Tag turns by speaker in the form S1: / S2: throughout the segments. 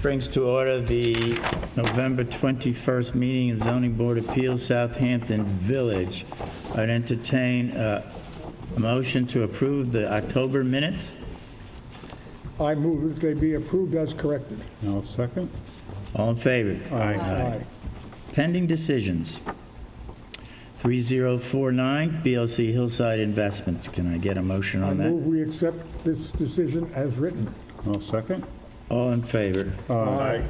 S1: brings to order the November 21st meeting of Zoning Board of Appeals, Southampton Village. I'd entertain a motion to approve the October minutes.
S2: I move that they be approved as corrected.
S3: I'll second.
S1: All in favor?
S2: Aye.
S1: Pending decisions. 3049, BLC Hillside Investments. Can I get a motion
S2: I
S1: on that?
S2: move we accept this decision as written.
S3: I'll second.
S1: All in favor?
S2: Aye.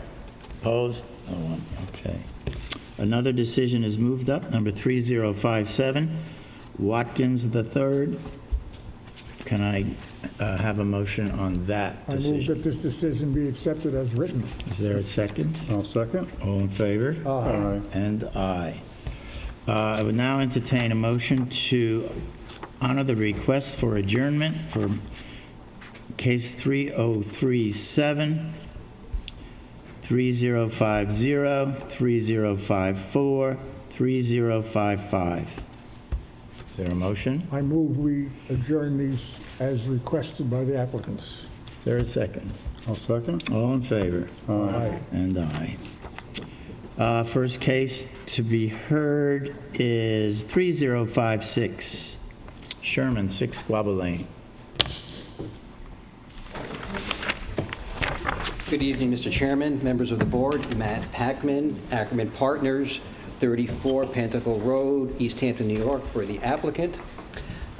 S1: Opposed? No one. Okay. Another decision is moved up, number 3057, Watkins III. Can I have a motion on that
S2: I move
S1: decision?
S2: that this decision be accepted as written.
S1: Is there a second?
S3: I'll second.
S1: All in favor?
S3: Aye.
S1: And aye. I would now entertain a motion to honor the request for adjournment for case 3037, 3050, 3054, 3055. Is there a motion?
S2: I move we adjourn these as requested by the applicants.
S1: Is there a second?
S3: I'll second.
S1: All in favor?
S2: Aye.
S1: And aye. First case to be heard is 3056, Sherman, 6 Squabble Lane.
S4: Good evening, Mr. Chairman, members of the board. Matt Packman, Ackerman Partners, 34 Pantacle Road, East Hampton, New York, for the applicant.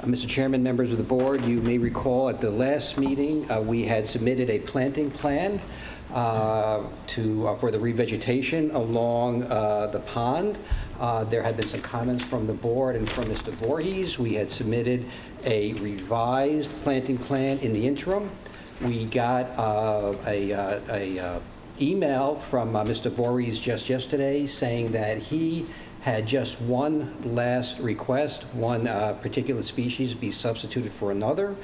S4: Mr. Chairman, members of the board, you may recall at the last meeting, we had submitted a planting plan for the revegetation along the pond. There had been some comments from the board and from Mr. Voorhees. We had submitted a revised planting plan in the interim. We got a email from Mr. Voorhees just yesterday saying that he had just one last request, one particular species be substituted for another.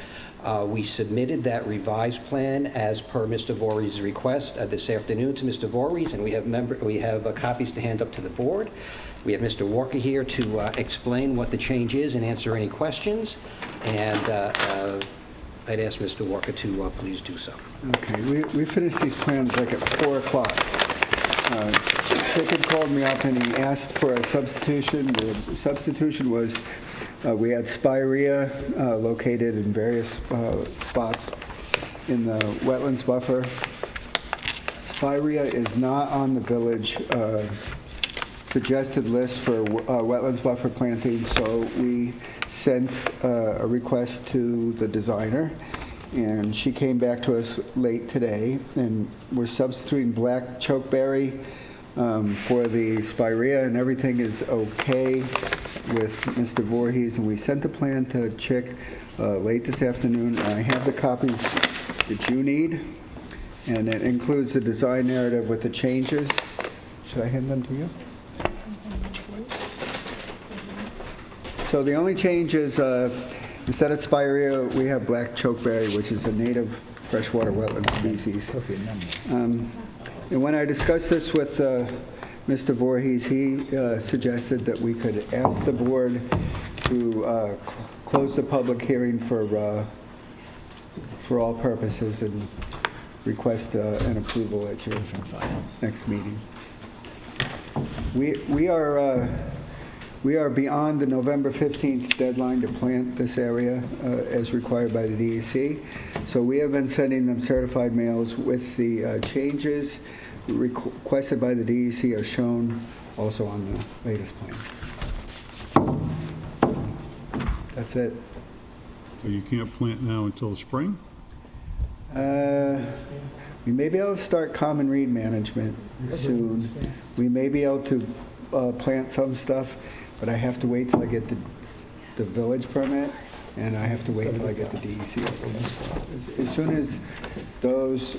S4: We submitted that revised plan as per Mr. Voorhees' request this afternoon to Mr. Voorhees, and we have copies to hand up to the board. We have Mr. Walker here to explain what the change is and answer any questions. And I'd ask Mr. Walker to please do so.
S5: Okay, we finished these plans like at 4 o'clock. Jacob called me up and he asked for a substitution. The substitution was we had spirea located in various spots in the wetlands buffer. Spirea is not on the village suggested list for wetlands buffer planting, so we sent a request to the designer, and she came back to us late today, and we're substituting black chokeberry for the spirea, and everything is okay with Mr. Voorhees, and we sent the plan to Chick late this afternoon, and I have the copies that you need, and it includes the design narrative with the changes. Should I hand them to you? So the only change is instead of spirea, we have black chokeberry, which is a native freshwater wetland species. And when I discussed this with Mr. Voorhees, he suggested that we could ask the board to close the public hearing for all purposes and request an approval at your next meeting. We are beyond the November 15th deadline to plant this area as required by the DEC. So we have been sending them certified mails with the changes requested by the DEC are shown also on the latest plan. That's it.
S3: So you can't plant now until the spring?
S5: We may be able to start common reed management soon. We may be able to plant some stuff, but I have to wait till I get the village permit, and I have to wait till I get the DEC approval. As soon as those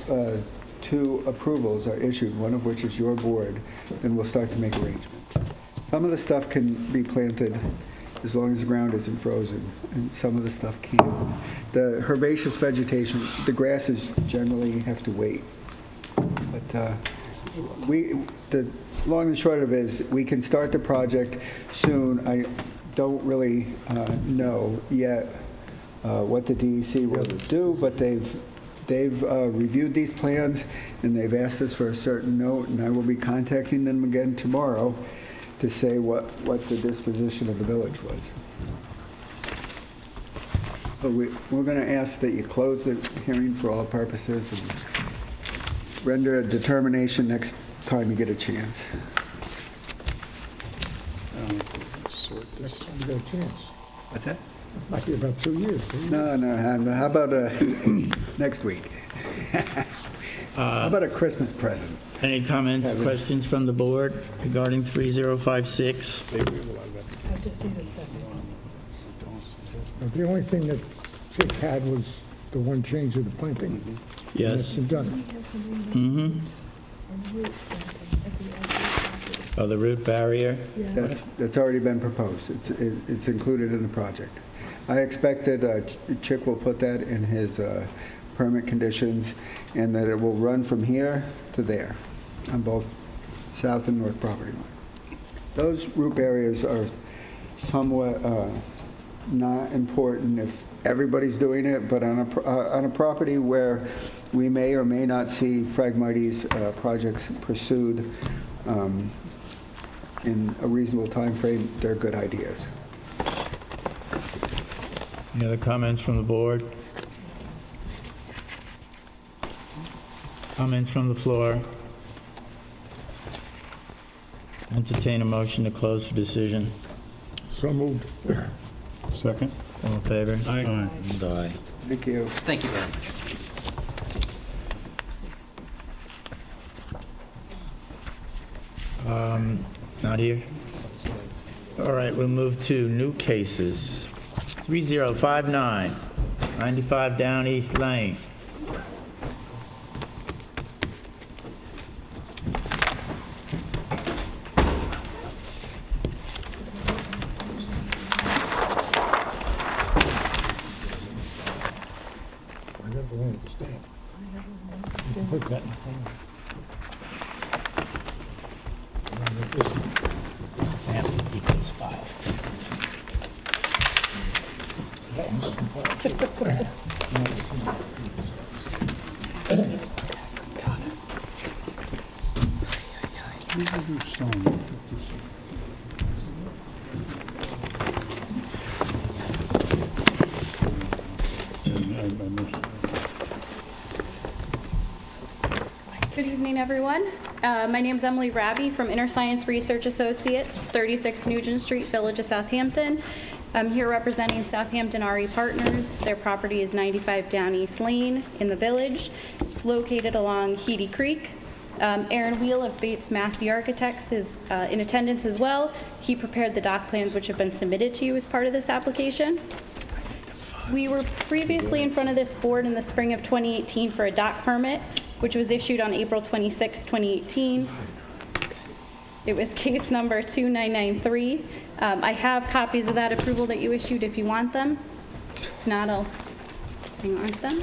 S5: 2 approvals are issued, one of which is your board, then we'll start to make arrangements. Some of the stuff can be planted as long as the ground isn't frozen, and some of the stuff can't. The herbaceous vegetation, the grasses generally have to wait. But the long and short of it is we can start the project soon. I don't really know yet what the DEC will do, but they've They've reviewed these plans, and they've asked us for a certain note, and I will be contacting them again tomorrow to say what the disposition of the village was. But we're going to ask that you close the hearing for all purposes and render a determination next time you get a chance.
S2: Next time you get a chance.
S5: What's that?
S2: Might be about 2 years. 3 years.
S5: No, how about next week? How about a Christmas present?
S1: Any comments, questions from the board regarding 3056?
S6: I just need a second.
S2: The only thing that Chick had was the one change of the planting.
S1: Yes.
S2: That's been done.
S6: We have somebody
S1: Mm-hmm.
S6: on route planting at the edge of the property.
S1: Oh, the root barrier?
S6: Yeah.
S5: That's already been proposed. It's included in the project. I expect that Chick will put that in his permit conditions, and that it will run from here to there on both south and north property line. Those root barriers are somewhat not important if everybody's doing it, but on a property where we may or may not see Phragmites projects pursued in a reasonable time frame, they're good ideas.
S1: Any other comments from the board? Comments from the floor? Entertain a motion to close for decision.
S2: So moved.
S3: Second?
S1: All in favor?
S3: Aye.
S1: And aye.
S5: Thank you.
S4: Thank you very much.
S1: Not here? All right, we'll move to new cases. 3059, 95 Down East Lane.
S2: I never wanted to stand. You can put that in the file. And then this-
S1: Stamp equals file.
S2: that one's in the file, too.
S7: Good evening, everyone. My name is Emily Raby from Inner Science Research Associates, 36 Nugent Street, Village of Southampton. I'm here representing Southampton RE Partners. Their property is 95 Down East Lane in the Village. It's located along Heedy Creek. Aaron Wheel of Bates Massey Architects is in attendance as well. He prepared the dock plans which have been submitted to you as part of this application. We were previously in front of this board in the spring of 2018 for a dock permit, which was issued on April 26, 2018. It was case number 2993. I have copies of that approval that you issued if you want them. If not, I'll hang on to them.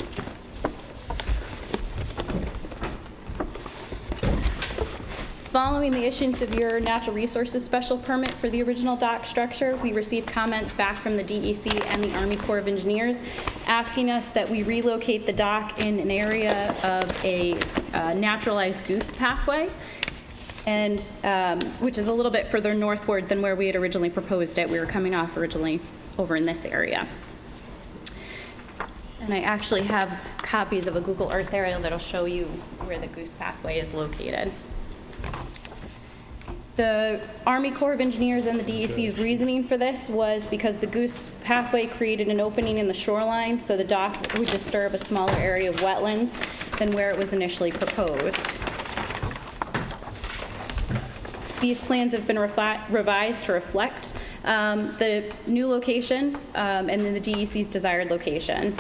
S7: Following the issuance of your natural resources special permit for the original dock structure, we received comments back from the DEC and the Army Corps of Engineers asking us that we relocate the dock in an area of a naturalized goose pathway, and which is a little bit further northward than where we had originally proposed it. We were coming off originally over in this area. And I actually have copies of a Google Earth aerial that'll show you where the goose pathway is located. The Army Corps of Engineers and the DEC's reasoning for this was because the goose pathway created an opening in the shoreline, so the dock would disturb a smaller area of wetlands than where it was initially proposed. These plans have been revised to reflect the new location and then the DEC's desired location.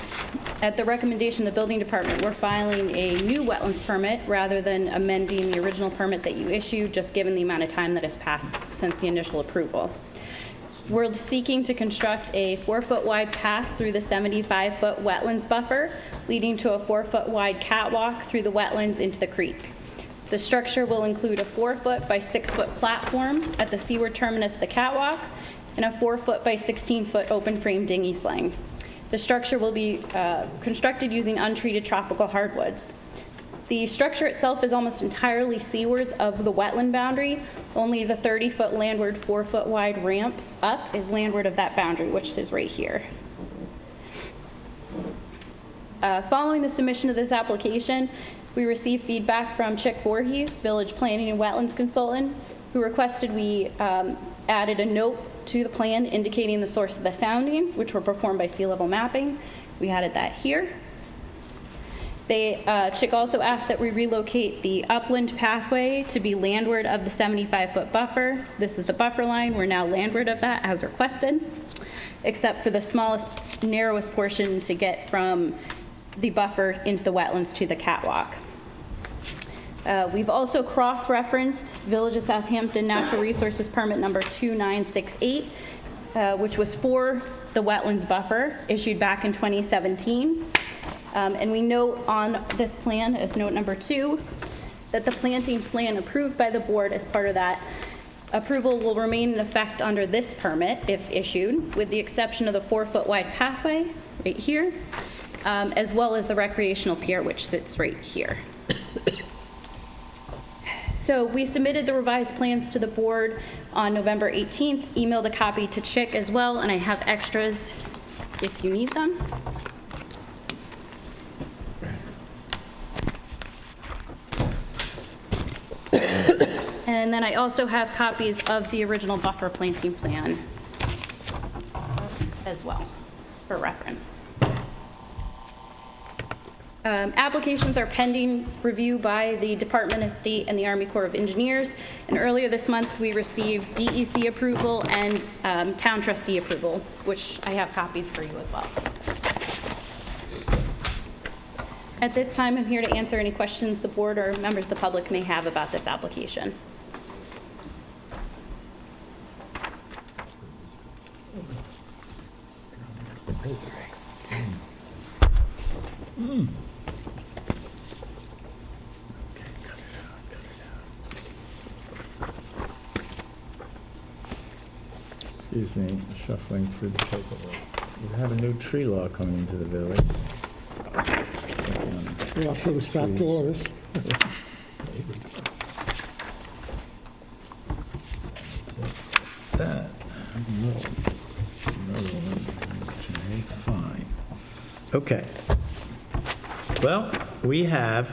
S7: At the recommendation of the building department, we're filing a new wetlands permit rather than amending the original permit that you issued, just given the amount of time that has passed since the initial approval. We're seeking to construct a 4-foot wide path through the 75-foot wetlands buffer, leading to a 4-foot wide catwalk through the wetlands into the creek. The structure will include a 4-foot by 6-foot platform at the seaward terminus of the catwalk and a 4-foot by 16-foot open frame dinghy sling. The structure will be constructed using untreated tropical hardwoods. The structure itself is almost entirely seawards of the wetland boundary. Only the 30-foot landward, 4-foot wide ramp up is landward of that boundary, which is right here. Following the submission of this application, we received feedback from Chick Voorhees, Village Planning and Wetlands Consultant, who requested we added a note to the plan indicating the source of the soundings, which were performed by sea level mapping. We added that here. Chick also asked that we relocate the upland pathway to be landward of the 75-foot buffer. This is the buffer line. We're now landward of that as requested, except for the smallest, narrowest portion to get from the buffer into the wetlands to the catwalk. We've also cross-referenced Village of Southampton Natural Resources Permit number 2968, which was for the wetlands buffer issued back in 2017. And we note on this plan, as note number 2, that the planting plan approved by the board as part of that approval will remain in effect under this permit if issued, with the exception of the 4-foot wide pathway right here, as well as the recreational pier, which sits right here. So we submitted the revised plans to the board on November 18th, emailed a copy to Chick as well, and I have extras if you need them. And then I also have copies of the original buffer planting plan as well for reference. Applications are pending review by the Department of State and the Army Corps of Engineers. And earlier this month, we received DEC approval and town trustee approval, which I have copies for you as well. At this time, I'm here to answer any questions the board or members of the public may have about this application.
S1: Excuse me, shuffling through the paperwork. We have a new tree law coming into the village.
S2: We'll have to put a stop to all this.
S1: That. Okay, fine. Okay. Well, we have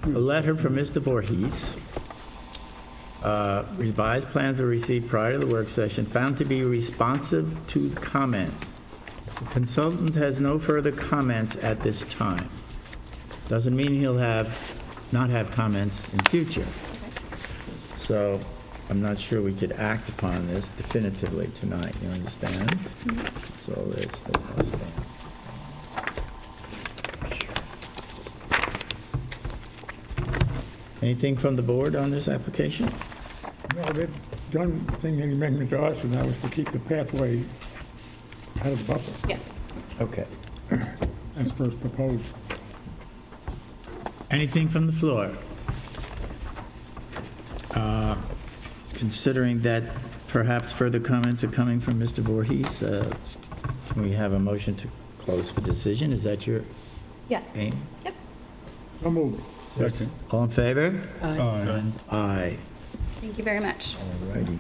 S1: a letter from Mr. Voorhees. Revised plans were received prior to the work session, found to be responsive to the comments. The consultant has no further comments at this time. Doesn't mean he'll not have comments in future. So I'm not sure we could act upon this definitively tonight, you understand? That's all this, there's no stand. Anything from the board on this application?
S2: No, they've done the thing that he mentioned to us, and that was to keep the pathway out of the buffer,
S7: Yes.
S1: Okay.
S2: as first proposed.
S1: Anything from the floor? Considering that perhaps further comments are coming from Mr. Voorhees, can we have a motion to close for decision? Is that your
S7: Yes.
S1: aim?
S7: please. Yep.
S2: So moved.
S3: Second.
S1: All in favor?
S3: Aye.
S1: And aye.
S7: Thank you very much.
S1: All righty.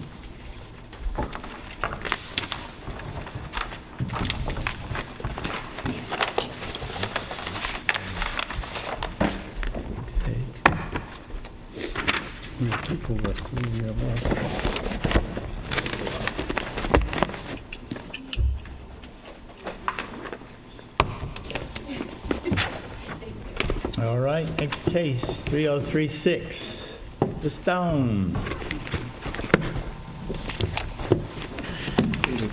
S3: We have people left. Who do we have left?
S1: All right, next case, 3036, the Stones.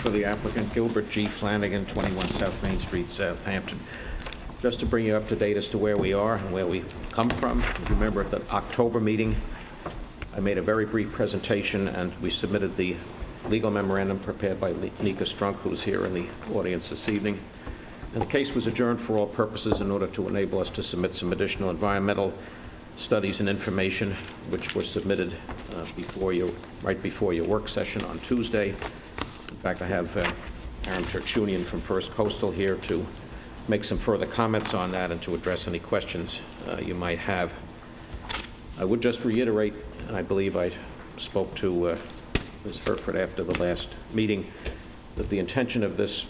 S8: For the applicant, Gilbert G. Flanagan, 21 South Main Street, Southampton. Just to bring you up to date as to where we are and where we come from, if you remember at the October meeting, I made a very brief presentation, and we submitted the legal memorandum prepared by Nika Strunk, who's here in the audience this evening. And the case was adjourned for all purposes in order to enable us to submit some additional environmental studies and information, which were submitted right before your work session on Tuesday. In fact, I have Aaron Tertullian from First Coastal here to make some further comments on that and to address any questions you might have. I would just reiterate, and I believe I spoke to Ms. Herford after the last meeting, that the intention of this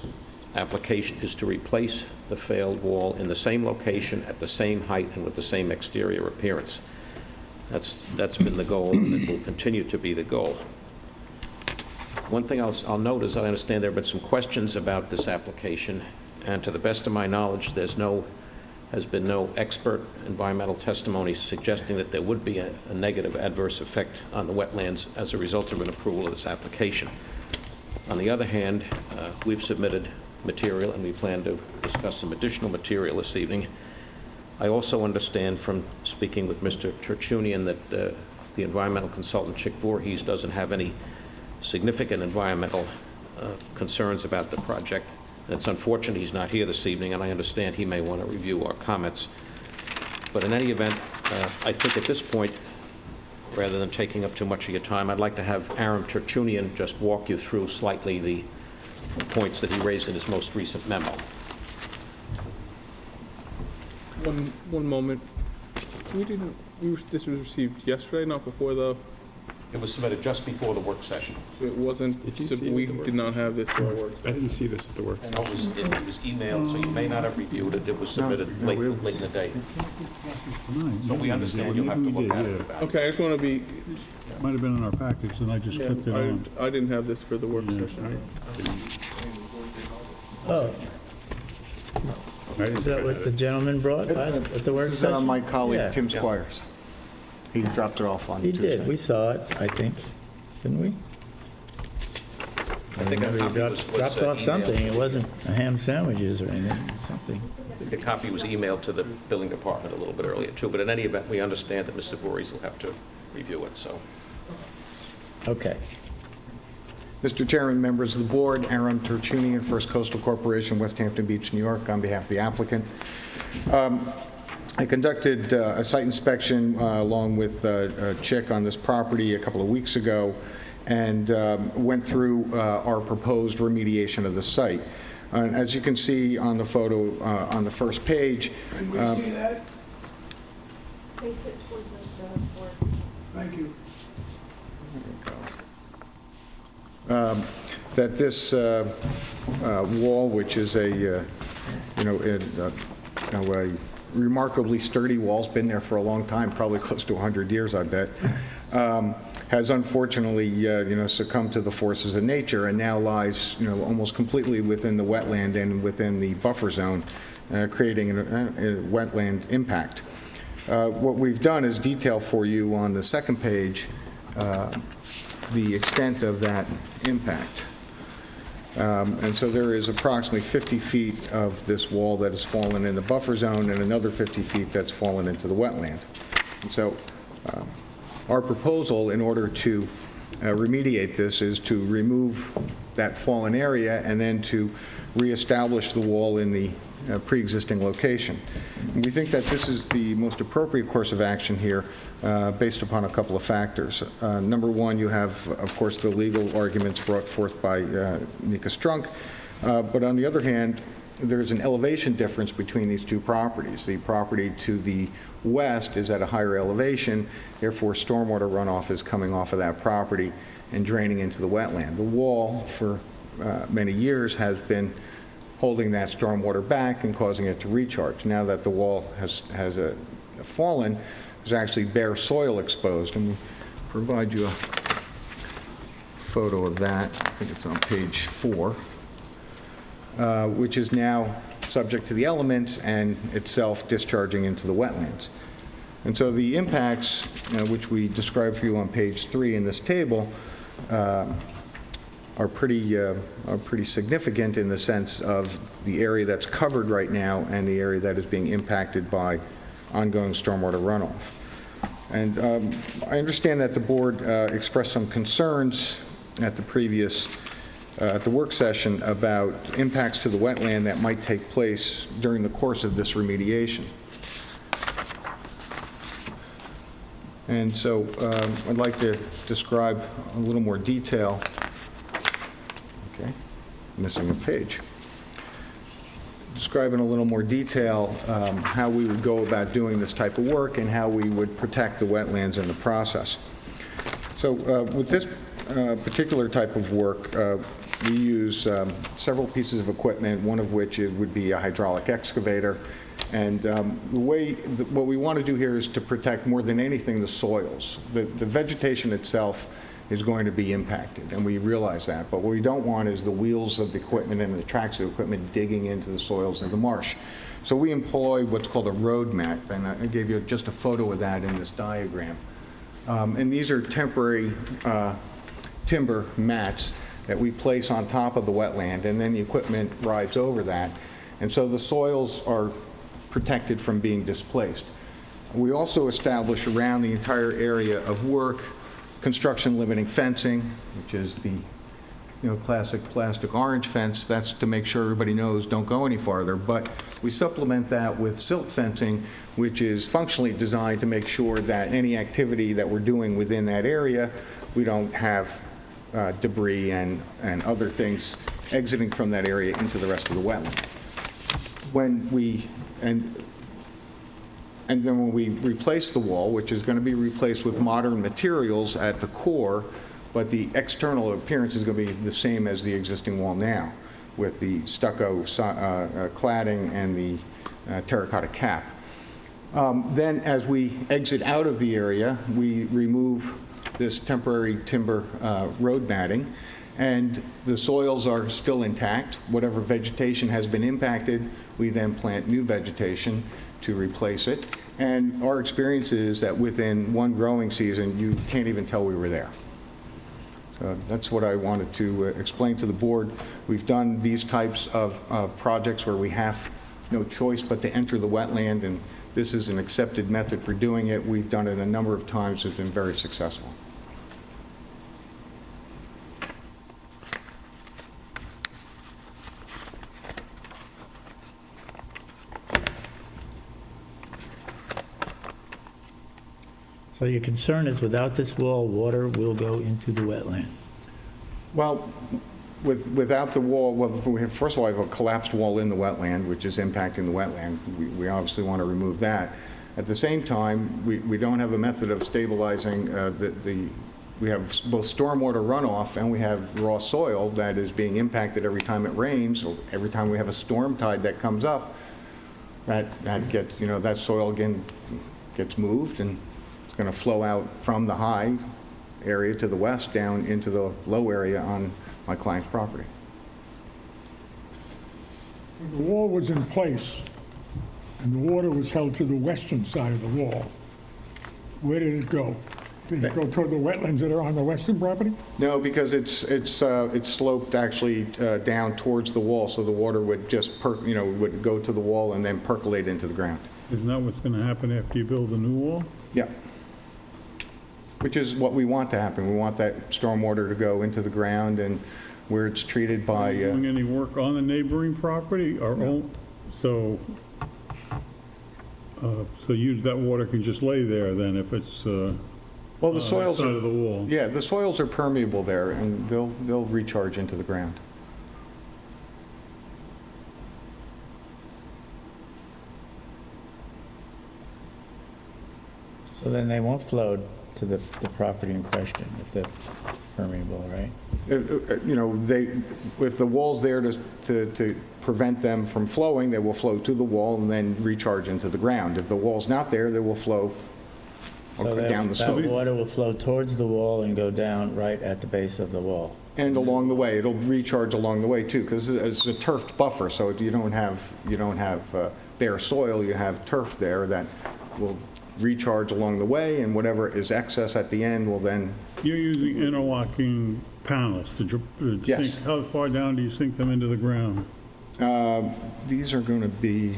S8: application is to replace the failed wall in the same location, at the same height, and with the same exterior appearance. That's been the goal, and it will continue to be the goal. One thing I'll note is that I understand there have been some questions about this application, and to the best of my knowledge, has been no expert environmental testimony suggesting that there would be a negative adverse effect on the wetlands as a result of an approval of this application. On the other hand, we've submitted material, and we plan to discuss some additional material this evening. I also understand from speaking with Mr. Tertullian that the environmental consultant, Chick Voorhees, doesn't have any significant environmental concerns about the project. It's unfortunate he's not here this evening, and I understand he may want to review our comments. But in any event, I think at this point, rather than taking up too much of your time, I'd like to have Aaron Tertullian just walk you through slightly the points that he raised in his most recent memo.
S3: One moment. This was received yesterday, not before the,
S8: It was submitted just before the work session.
S3: so it wasn't,
S2: Did you see it
S3: we
S2: at the work
S3: did not have this for our work
S2: I
S3: session.
S2: didn't see this at the work
S8: And
S2: session.
S8: it was emailed, so you may not have reviewed it. It was submitted late in the day. So we understand you'll have to look at it.
S3: Okay, I just want to be,
S9: Might have been in our package, and I just
S3: yeah,
S9: kept it on.
S3: I didn't have this for the work session.
S1: Oh, is that what the gentleman brought us at the work
S10: This is
S1: session?
S10: my colleague,
S1: Yeah.
S10: Tim Squires. He dropped it off on
S1: He
S10: Tuesday.
S1: did, we saw it, I think, didn't we?
S8: I think a
S1: Remember
S8: copy
S1: he
S8: was
S1: dropped off
S8: emailed.
S1: something, it wasn't ham sandwiches or anything, something.
S8: The copy was emailed to the building department a little bit earlier, too. But in any event, we understand that Mr. Voorhees will have to review it, so.
S1: Okay.
S10: Mr. Chairman, members of the board, Aaron Tertullian, First Coastal Corporation, West Hampton Beach, New York, on behalf of the applicant. I conducted a site inspection along with Chick on this property a couple of weeks ago and went through our proposed remediation of the site. As you can see on the photo on the first page.
S2: Can we see that?
S6: Face it towards the board.
S2: Thank you.
S10: That this wall, which is a remarkably sturdy wall, has been there for a long time, probably close to 100 years, I bet, has unfortunately, succumbed to the forces of nature and now lies, almost completely within the wetland and within the buffer zone, creating a wetland impact. What we've done is detail for you on the second page the extent of that impact. And so there is approximately 50 feet of this wall that has fallen in the buffer zone and another 50 feet that's fallen into the wetland. And so our proposal in order to remediate this is to remove that fallen area and then to reestablish the wall in the pre-existing location. And we think that this is the most appropriate course of action here based upon a couple of factors. Number one, you have, of course, the legal arguments brought forth by Nika Strunk, but on the other hand, there's an elevation difference between these two properties. The property to the west is at a higher elevation, therefore stormwater runoff is coming off of that property and draining into the wetland. The wall, for many years, has been holding that stormwater back and causing it to recharge. Now that the wall has fallen, there's actually bare soil exposed, and we'll provide you a photo of that. I think it's on page 4, which is now subject to the elements and itself discharging into the wetlands. And so the impacts, which we describe for you on page 3 in this table, are pretty significant in the sense of the area that's covered right now and the area that is being impacted by ongoing stormwater runoff. And I understand that the board expressed some concerns at the previous at the work session about impacts to the wetland that might take place during the course of this remediation. And so I'd like to describe a little more detail. Okay. missing a page. Describe in a little more detail how we would go about doing this type of work and how we would protect the wetlands in the process. So with this particular type of work, we use several pieces of equipment, one of which would be a hydraulic excavator. And what we want to do here is to protect more than anything the soils. The vegetation itself is going to be impacted, and we realize that. But what we don't want is the wheels of the equipment and the tracks of the equipment digging into the soils of the marsh. So we employ what's called a road mat, and I gave you just a photo of that in this diagram. And these are temporary timber mats that we place on top of the wetland, and then the equipment rides over that. And so the soils are protected from being displaced. We also establish around the entire area of work construction limiting fencing, which is the classic plastic orange fence. That's to make sure everybody knows don't go any farther. But we supplement that with silt fencing, which is functionally designed to make sure that any activity that we're doing within that area, we don't have debris and other things exiting from that area into the rest of the wetland. And then when we replace the wall, which is going to be replaced with modern materials at the core, but the external appearance is going to be the same as the existing wall now, with the stucco cladding and the terracotta cap. Then as we exit out of the area, we remove this temporary timber road matting, and the soils are still intact. Whatever vegetation has been impacted, we then plant new vegetation to replace it. And our experience is that within one growing season, you can't even tell we were there. So that's what I wanted to explain to the board. We've done these types of projects where we have no choice but to enter the wetland, and this is an accepted method for doing it. We've done it a number of times. It's been very successful.
S1: So your concern is without this wall, water will go into the wetland?
S10: Well, without the wall, first of all, I have a collapsed wall in the wetland, which is impacting the wetland. We obviously want to remove that. At the same time, we don't have a method of stabilizing we have both stormwater runoff and we have raw soil that is being impacted every time it rains, or every time we have a storm tide that comes up. That gets, that soil again gets moved, and it's going to flow out from the high area to the west down into the low area on my client's property.
S2: When the wall was in place and the water was held to the western side of the wall, where did it go? Did it go toward the wetlands that are on the western property?
S10: No, because it's sloped actually down towards the wall, so the water would just would go to the wall and then percolate into the ground.
S9: Isn't that what's going to happen after you build the new wall?
S10: Yeah. Which is what we want to happen. We want that stormwater to go into the ground, and where it's treated by...
S9: Are you doing any work on the neighboring property? Or
S10: No.
S9: So that water can just lay there then if it's
S10: well, the soils
S9: outside of the wall?
S10: Yeah, the soils are permeable there, and they'll recharge into the ground.
S1: So then they won't flow to the property in question if they're permeable, right?
S10: If the wall's there to prevent them from flowing, they will flow to the wall and then recharge into the ground. If the wall's not there, they will flow
S1: So
S10: down the
S1: that
S10: slope.
S1: water will flow towards the wall and go down right at the base of the wall.
S10: And along the way, it'll recharge along the way too, because it's a turfed buffer, so you don't have bare soil. You have turf there that will recharge along the way, and whatever is excess at the end will then...
S9: You're using interlocking panels to
S10: Yes.
S9: sink. How far down do you sink them into the ground?
S10: These are going to be...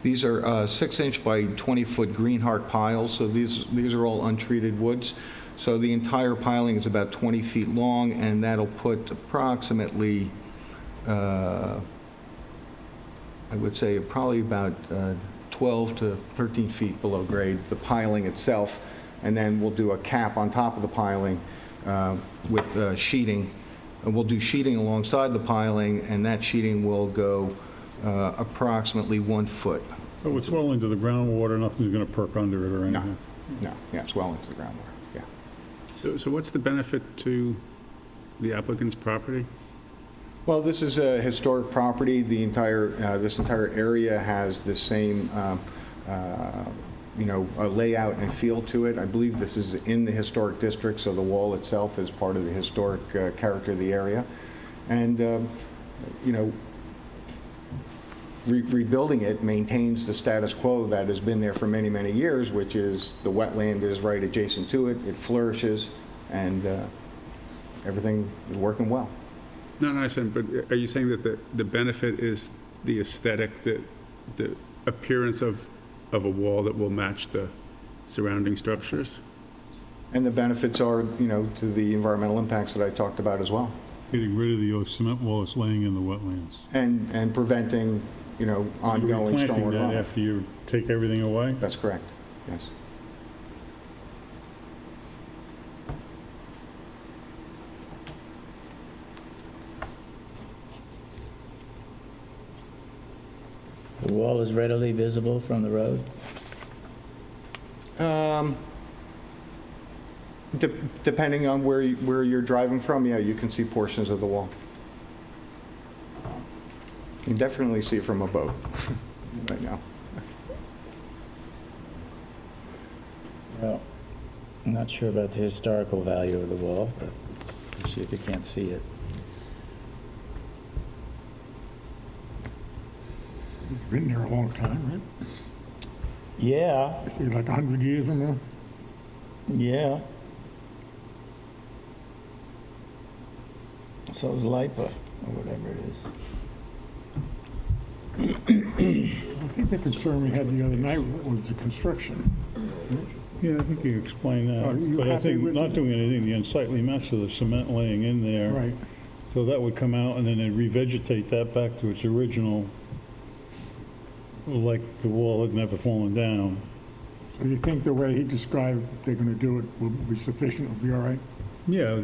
S10: These are 6-inch by 20-foot green heart piles, so these are all untreated woods. So the entire piling is about 20 feet long, and that'll put approximately, I would say probably about 12 to 13 feet below grade, the piling itself, and then we'll do a cap on top of the piling with sheeting. And we'll do sheeting alongside the piling, and that sheeting will go approximately 1 foot.
S9: So it's well into the groundwater, nothing's going to perk under it or
S10: No,
S9: anything?
S10: no, yeah, it's well into the groundwater, yeah.
S3: So what's the benefit to the applicant's property?
S10: Well, this is a historic property. The entire, this entire area has the same, layout and feel to it. I believe this is in the historic district, so the wall itself is part of the historic character of the area. And, rebuilding it maintains the status quo that has been there for many, many years, which is the wetland is right adjacent to it, it flourishes, and everything is working well.
S3: No, I said, but are you saying that the benefit is the aesthetic, the appearance of a wall that will match the surrounding structures?
S10: And the benefits are, to the environmental impacts that I talked about as well.
S9: Getting rid of the cement wall that's laying in the wetlands.
S10: And preventing, ongoing
S9: You're replanting
S10: stormwater
S9: that
S10: runoff.
S9: after you take everything away?
S10: That's correct, yes.
S1: The wall is readily visible from the road?
S10: Depending on where you're driving from, yeah, you can see portions of the wall. You can definitely see it from a boat right now.
S1: Well, I'm not sure about the historical value of the wall, but we'll see if you can't see it.
S2: It's been there a long time, right?
S1: Yeah,
S2: I see like 100 years or more.
S1: yeah. So is LIPA, or whatever it is.
S2: I think the concern we had the other night was the construction.
S9: Yeah, I think you explained
S2: Are you
S9: that. But I
S2: happy
S9: think
S2: with
S9: not
S2: it?
S9: doing anything, the unsightly mess of the cement laying in there.
S2: Right.
S9: So that would come out and then they'd revegetate that back to its original, like the wall had never fallen down.
S2: So you think the way he described they're going to do it will be sufficient, will be all right?
S9: Yeah,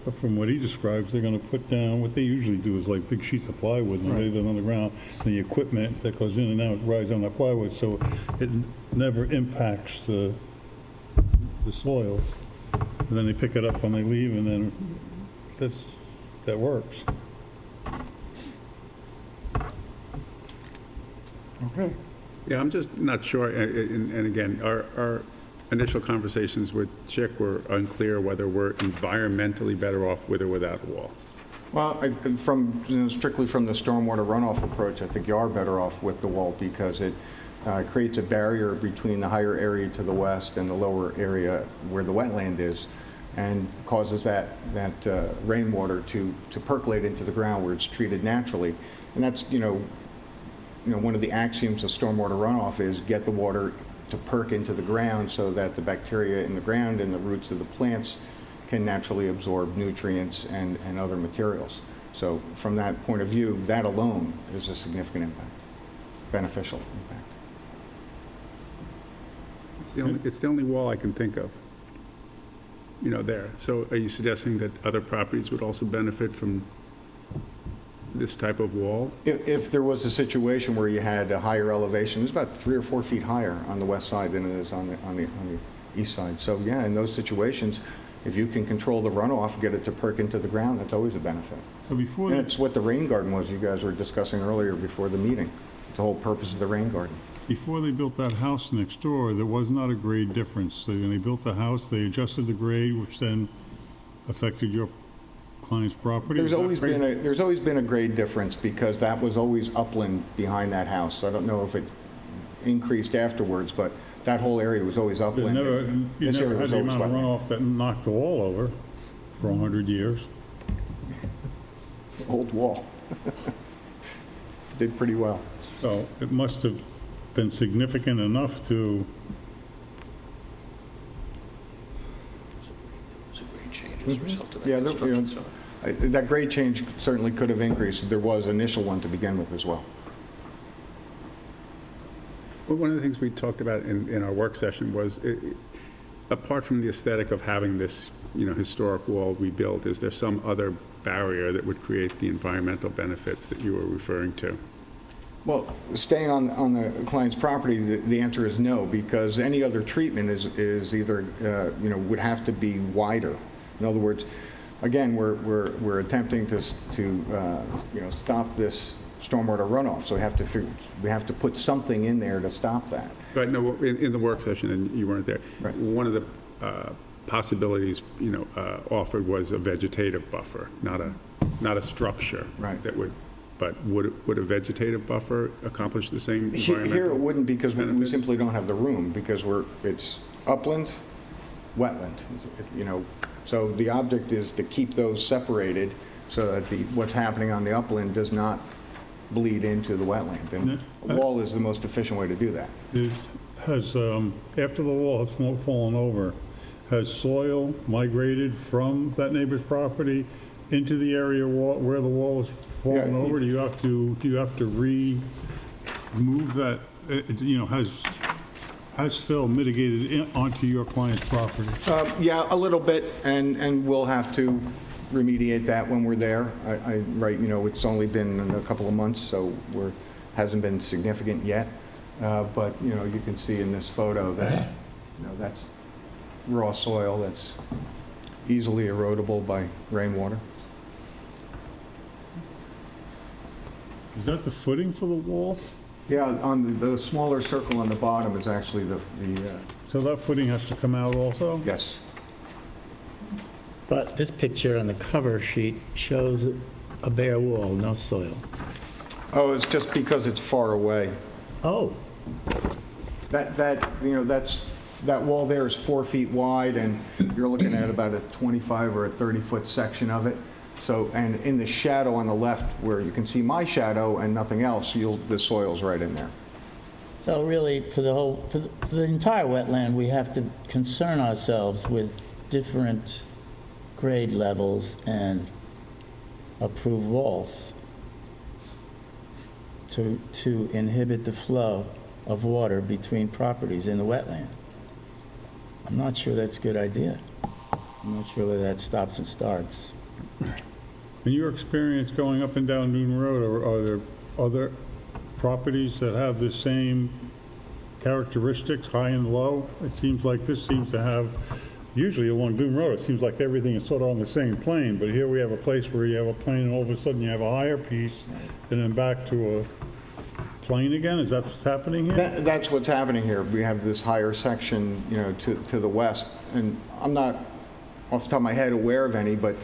S9: but from what he describes, they're going to put down, what they usually do is like big sheets of plywood and lay them on the ground. And the equipment that goes in and out rides on that plywood, so it never impacts the soils. And then they pick it up when they leave, and then that works.
S2: Okay.
S3: Yeah, I'm just not sure, and again, our initial conversations with Chick were unclear whether we're environmentally better off with or without a wall.
S10: Well, strictly from the stormwater runoff approach, I think you are better off with the wall because it creates a barrier between the higher area to the west and the lower area where the wetland is, and causes that rainwater to percolate into the ground where it's treated naturally. And that's, one of the axioms of stormwater runoff is get the water to perk into the ground so that the bacteria in the ground and the roots of the plants can naturally absorb nutrients and other materials. So from that point of view, that alone is a significant impact, beneficial impact.
S3: It's the only wall I can think of, there. So are you suggesting that other properties would also benefit from this type of wall?
S10: If there was a situation where you had a higher elevation, it's about 3 or 4 feet higher on the west side than it is on the east side. So yeah, in those situations, if you can control the runoff, get it to perk into the ground, that's always a benefit.
S9: So before,
S10: And it's what the rain garden was you guys were discussing earlier before the meeting. It's the whole purpose of the rain garden.
S9: before they built that house next door, there was not a grade difference. So when they built the house, they adjusted the grade, which then affected your client's property?
S10: There's
S9: Is that
S10: always
S9: right?
S10: been a grade difference because that was always upland behind that house. So I don't know if it increased afterwards, but that whole area was always
S9: You
S10: upland.
S9: never
S10: This area
S9: had
S10: was
S9: the
S10: always
S9: amount of
S10: wetland.
S9: runoff that knocked the wall over for 100 years.
S10: It's an old wall. Did pretty well.
S9: So it must have been significant enough to,
S8: So grade change as a result of that
S10: Yeah,
S8: construction, so.
S10: that grade change certainly could have increased. There was initial one to begin with as well.
S3: Well, one of the things we talked about in our work session was, apart from the aesthetic of having this, historic wall rebuilt, is there some other barrier that would create the environmental benefits that you were referring to?
S10: Well, staying on the client's property, the answer is no, because any other treatment is either, would have to be wider. In other words, again, we're attempting to stop this stormwater runoff, so we have to put something in there to stop that.
S3: Right, no, in the work session, and you weren't there.
S10: Right.
S3: One of the possibilities, offered was a vegetative buffer, not a structure.
S10: Right.
S3: That would, but would a vegetative buffer accomplish the same environmental?
S10: Here it wouldn't, because we
S3: benefits?
S10: simply don't have the room, because it's upland, wetland, so the object is to keep those separated so that what's happening on the upland does not bleed into the wetland. And a wall is the most efficient way to do that.
S9: After the wall has fallen over, has soil migrated from that neighbor's property into the area where the wall is fallen
S10: Yeah.
S9: over? Do you have to remove that? Has fill mitigated onto your client's property?
S10: Yeah, a little bit, and we'll have to remediate that when we're there. Right, it's only been a couple of months, so hasn't been significant yet. But, you can see in this photo that, that's raw soil that's easily erodible by rainwater.
S9: Is that the footing for the wall?
S10: Yeah, on the smaller circle on the bottom is actually the
S9: So that footing has to come out also?
S10: yes.
S1: But this picture on the cover sheet shows a bare wall, no soil.
S10: Oh, it's just because it's far away.
S1: Oh,
S10: That wall there is 4 feet wide, and you're looking at about a 25 or a 30-foot section of it. So, and in the shadow on the left, where you can see my shadow and nothing else, the soil's right in there.
S1: so really, for the entire wetland, we have to concern ourselves with different grade levels and approved walls to inhibit the flow of water between properties in the wetland. I'm not sure that's a good idea. I'm not sure whether that stops and starts.
S9: In your experience going up and down Newton Road, are there other properties that have the same characteristics, high and low? It seems like this seems to have, usually along Newton Road, it seems like everything is sort of on the same plane, but here we have a place where you have a plane and all of a sudden you have a higher piece and then back to a plane again? Is that what's happening here?
S10: That's what's happening here. We have this higher section, to the west, and I'm not, off the top of my head, aware of any, but,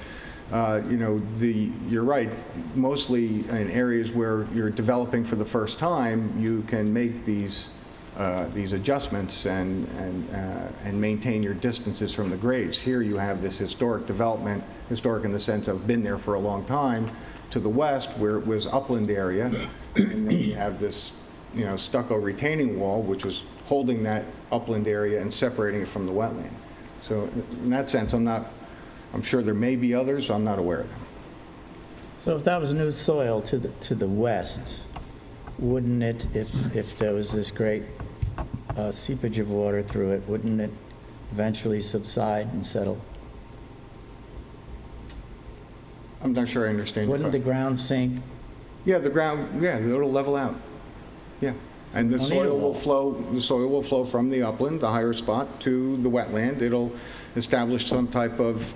S10: you're right, mostly in areas where you're developing for the first time, you can make these adjustments and maintain your distances from the grades. Here you have this historic development, historic in the sense of been there for a long time, to the west where it was upland area, and then you have this, stucco retaining wall, which was holding that upland area and separating it from the wetland. So in that sense, I'm sure there may be others, I'm not aware of them.
S1: So if that was new soil to the west, wouldn't it, if there was this great seepage of water through it, wouldn't it eventually subside and settle?
S10: I'm not sure I understand your
S1: Wouldn't the
S10: question.
S1: ground sink?
S10: Yeah, the ground, it'll level out. Yeah. And the
S1: Don't need a
S10: soil will
S1: wall.
S10: flow from the upland, the higher spot, to the wetland. It'll establish some type of,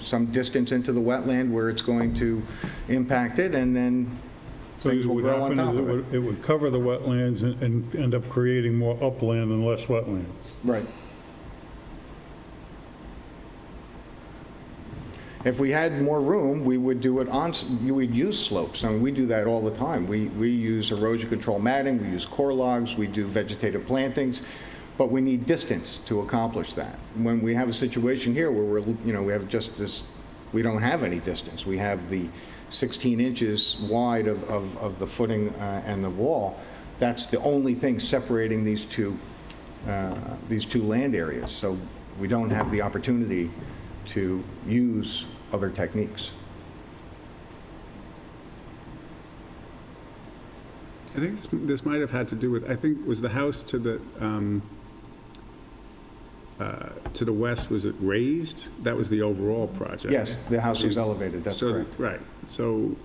S10: some distance into the wetland where it's going to impact it, and then
S9: So
S10: things will
S9: what
S10: grow on
S9: happen
S10: top
S9: is
S10: of it.
S9: it would cover the wetlands and end up creating more upland and less wetlands.
S10: Right. If we had more room, we would do it you would use slopes. I mean, we do that all the time. We use erosion control matting, we use core logs, we do vegetative plantings, but we need distance to accomplish that. When we have a situation here where we have just this, we don't have any distance. We have the 16 inches wide of the footing and the wall. That's the only thing separating these two land areas. So we don't have the opportunity to use other techniques.
S3: I think this might have had to do with, I think, was the house to the west, was it raised? That was the overall project.
S10: Yes, the house was elevated, that's
S3: So,
S10: correct.
S3: right, so,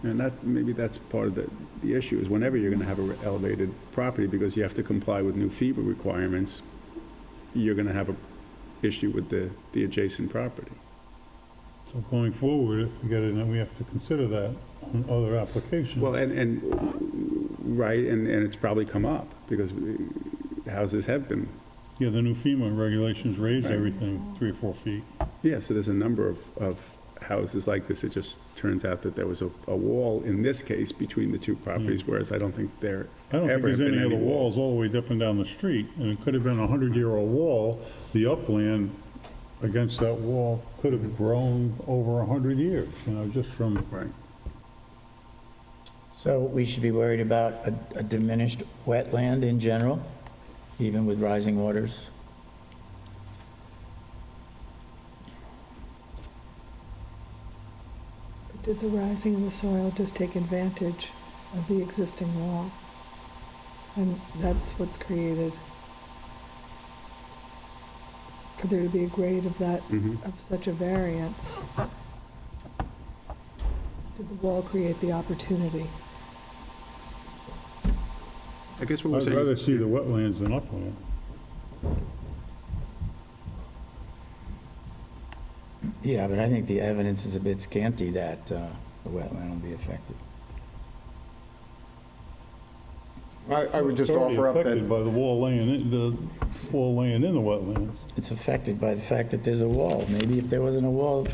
S3: and maybe that's part of the issue, is whenever you're gonna have an elevated property, because you have to comply with new FEMA requirements, you're gonna have a issue with the adjacent property.
S9: So going forward, if we get it, then we have to consider that on other applications.
S3: Well, right, and it's probably come up, because houses have been,
S9: Yeah, the new FEMA regulations raised
S3: Right.
S9: everything 3 or 4 feet.
S3: yeah, so there's a number of houses like this. It just turns out that there was a wall, in this case, between the two properties, whereas I don't think there
S9: I don't think
S3: ever have
S9: there's
S3: been
S9: any
S3: any
S9: other walls all the way up and down the street, and it could have been a 100-year-old wall. The upland against that wall could have grown over 100 years, just from,
S3: Right.
S1: So we should be worried about a diminished wetland in general, even with rising waters?
S6: Did the rising of the soil just take advantage of the existing wall? And that's what's created for there to be a grade of that,
S3: Mhm.
S6: of such a variance. Did the wall create the opportunity?
S3: I guess what we're
S9: I'd
S3: saying
S9: rather
S3: is,
S9: see the wetlands than upland.
S1: Yeah, but I think the evidence is a bit scanty that the wetland will be affected.
S10: I would just
S9: It's already
S10: offer up
S9: affected
S10: that,
S9: by the wall laying in the wetlands.
S1: It's affected by the fact that there's a wall. Maybe if there wasn't a wall,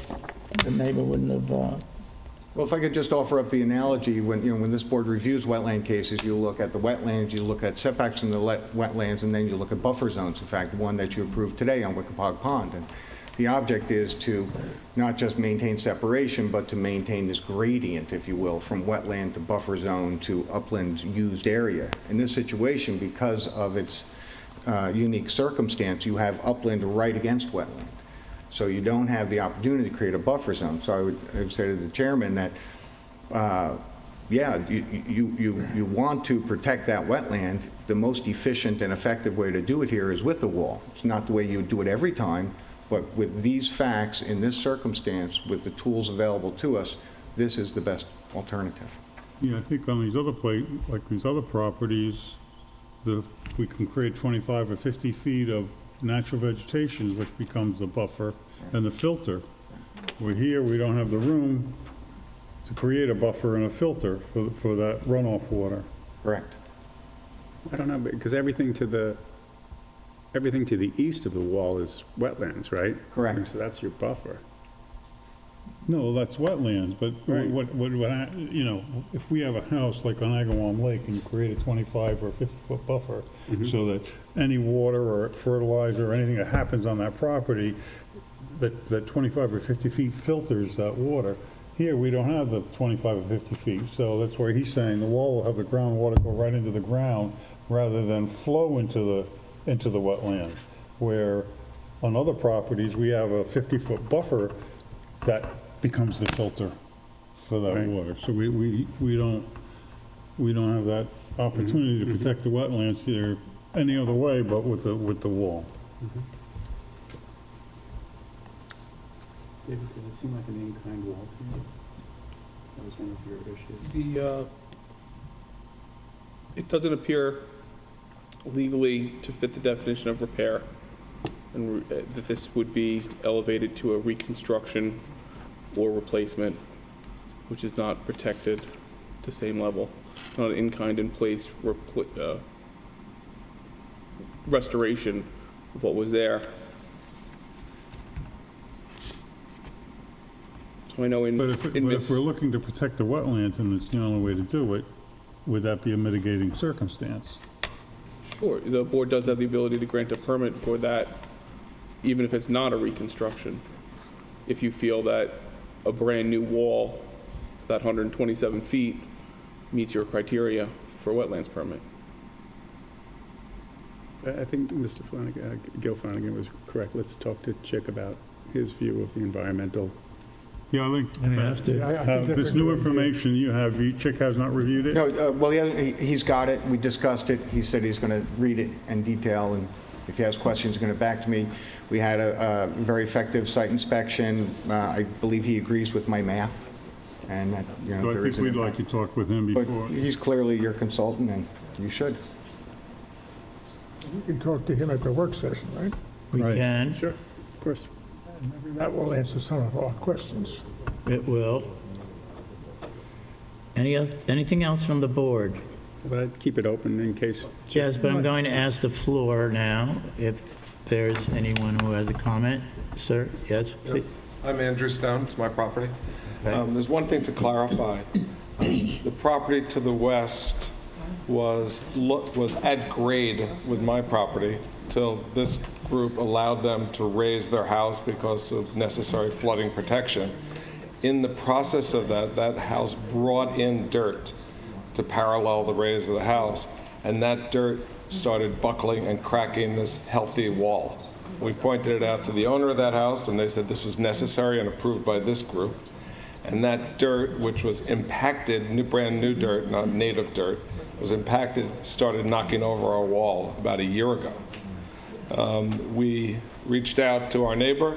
S1: the neighbor wouldn't have,
S10: well, if I could just offer up the analogy, when this board reviews wetland cases, you look at the wetlands, you look at setbacks from the wetlands, and then you look at buffer zones. In fact, one that you approved today on Wickapog Pond. And the object is to not just maintain separation, but to maintain this gradient, if you will, from wetland to buffer zone to upland used area. In this situation, because of its unique circumstance, you have upland right against wetland. So you don't have the opportunity to create a buffer zone. So I would say to the chairman that, yeah, you want to protect that wetland. The most efficient and effective way to do it here is with the wall. It's not the way you would do it every time, but with these facts, in this circumstance, with the tools available to us, this is the best alternative.
S9: Yeah, I think on these other like these other properties, we can create 25 or 50 feet of natural vegetation, which becomes the buffer and the filter. We're here, we don't have the room to create a buffer and a filter for that runoff water.
S10: Correct.
S3: I don't know, because everything to the east of the wall is wetlands, right?
S10: Correct.
S3: And so that's your buffer.
S9: No, that's wetlands, but
S3: Right.
S9: if we have a house like on Agawam Lake and you create a 25 or 50-foot buffer so that any water or fertilizer or anything that happens on that property, that 25 or 50 feet filters that water. Here, we don't have the 25 or 50 feet, so that's where he's saying the wall will have the groundwater go right into the ground rather than flow into the wetland, where on other properties, we have a 50-foot buffer that becomes the filter for that
S3: Right.
S9: water. So we don't have that opportunity to protect the wetlands here any other way but with the wall.
S3: David, does it seem like an in-kind wall to you? That was one of your issues.
S11: It doesn't appear legally to fit the definition of repair, and that this would be elevated to a reconstruction or replacement, which is not protected the same level. It's not an in-kind, in-place restoration of what was there. So I know
S9: But if we're looking to protect the wetlands and it's the only way to do it, would that be a mitigating circumstance?
S11: Sure, the board does have the ability to grant a permit for that, even if it's not a reconstruction. If you feel that a brand-new wall, that 127 feet, meets your criteria for a wetlands permit.
S3: I think Mr. Flanagan, Gil Flanagan was correct. Let's talk to Chick about his view of the environmental
S9: Yeah, I think
S1: We have to.
S2: I think that's
S9: this
S2: a
S9: new
S2: good idea.
S9: information you have, Chick has not reviewed it?
S10: No, well, he's got it, we discussed it, he said he's going to read it in detail, and if he has questions, he's going to back to me. We had a very effective site inspection. I believe he agrees with my math, and that,
S9: So I
S10: there
S9: think
S10: is an
S9: we'd like
S10: impact.
S9: to talk with him
S10: But
S9: before.
S10: he's clearly your consultant, and you should.
S2: You can talk to him at the work session, right?
S1: We
S9: Right.
S1: can.
S3: Sure, of course.
S2: Maybe that will answer some of our questions.
S1: It will. Anything else from the board?
S3: But I'd keep it open in case.
S1: Yes, but I'm going to ask the floor now if there's anyone who has a comment. Sir, yes, please.
S12: I'm Andrew Stone, it's my property.
S1: Okay.
S12: There's one thing to clarify. The property to the west was at grade with my property till this group allowed them to raise their house because of necessary flooding protection. In the process of that, that house brought in dirt to parallel the raise of the house, and that dirt started buckling and cracking this healthy wall. We pointed it out to the owner of that house, and they said this was necessary and approved by this group. And that dirt, which was impacted, brand new dirt, not native dirt, was impacted, started knocking over our wall about a year ago. We reached out to our neighbor,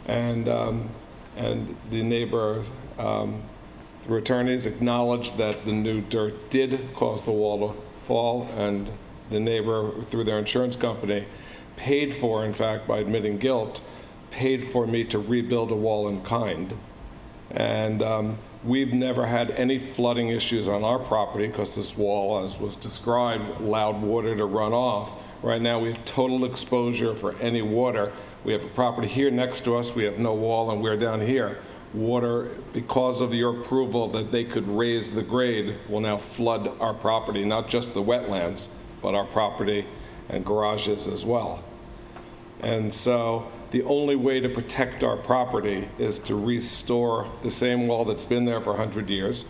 S12: and the neighbor, through attorneys, acknowledged that the new dirt did cause the wall to fall, and the neighbor, through their insurance company, paid for, in fact, by admitting guilt, paid for me to rebuild a wall in kind. And we've never had any flooding issues on our property because this wall, as was described, allowed water to run off. Right now, we have total exposure for any water. We have a property here next to us, we have no wall, and we're down here. Water, because of your approval that they could raise the grade, will now flood our property, not just the wetlands, but our property and garages as well. And so the only way to protect our property is to restore the same wall that's been there for 100 years,